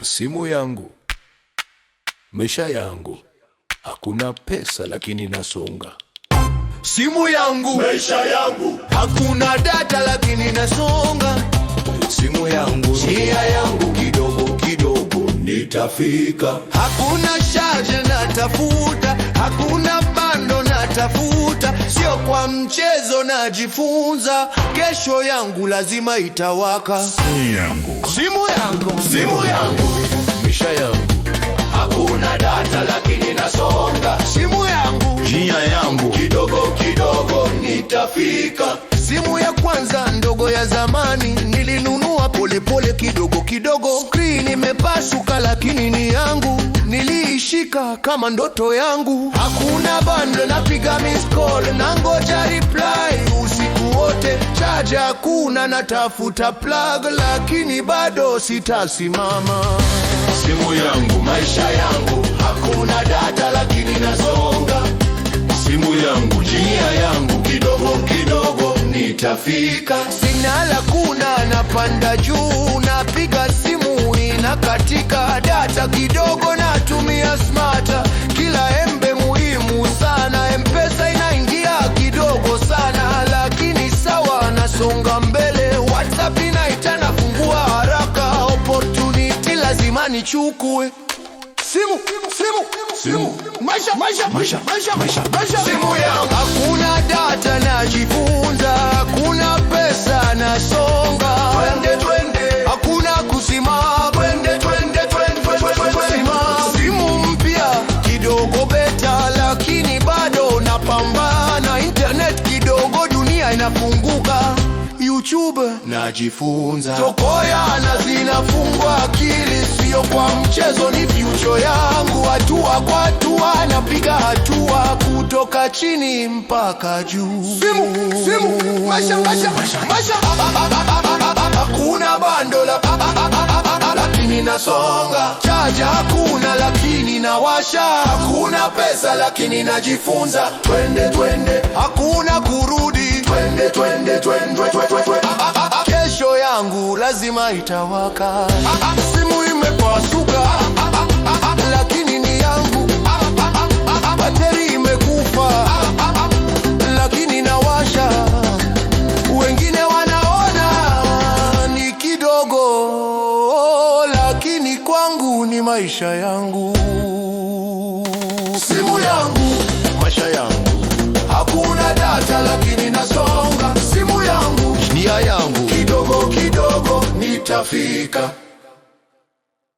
Simu yangu, maisha yangu, hakuna pesa lakini nasonga. Simu yangu, maisha yangu, hakuna data lakini nasonga. Simu yangu, njia yangu, kidogo kidogo nitafika. Hakuna charge natafuta, hakuna bando natafuta. Sio kwa mchezo najifunza, kesho yangu lazima itawaka. Simu yangu, simu yangu, simu yangu, maisha yangu, hakuna data lakini nasonga. simu yangu, Njia yangu, kidogo kidogo nitafika. simu ya kwanza ndogo ya zamani, nilinunua polepole kidogo kidogo. Screen imepasuka lakini ni yangu, niliishika kama ndoto yangu. Hakuna bando, napiga miss call na ngoja reply usiku wote. Charge hakuna, natafuta plug lakini bado sitasimama. Simu yangu, maisha yangu, hakuna data lakini nasonga. Simu yangu, njia yangu, kidogo kidogo nitafika. Signal hakuna, napanda juu, napiga simu inakatika. Data kidogo, natumia smarta, kila embe muhimu sana. M-Pesa inaingia kidogo sana, lakini sawa, nasonga mbele. WhatsApp inaita, nafungua haraka. Opportunity lazima nichukue. Simu, simu, simu, maisha, maisha, maisha, maisha, maisha, maisha. Simu yangu, Hakuna data najifunza, hakuna pesa nasonga. twende twende, Hakuna kusimama, twende twende twende twende. simu mpya kidogo beta, lakini bado napambana. Internet kidogo, dunia inafunguka. YouTube najifunza, Tokoyana zinafungwa akili. Sio kwa mchezo, ni future yangu. Hatua kwa hatua, napiga hatua kutoka chini mpaka juu. Simu, simu, maisha, maisha, maisha. Hakuna bando lakini nasonga. Charge hakuna lakini nawasha. Hakuna pesa lakini najifunza. Twende twende, Hakuna kurudi, twende twende twende twende. kesho yangu lazima itawaka. Simu imepasuka lakini ni yangu. Bateri imekufa lakini nawasha. Wengine wanaona ni kidogo, lakini kwangu ni maisha yangu. Simu yangu, Maisha yangu, hakuna data lakini nasonga. Simu yangu, nia yangu, kidogo kidogo nitafika.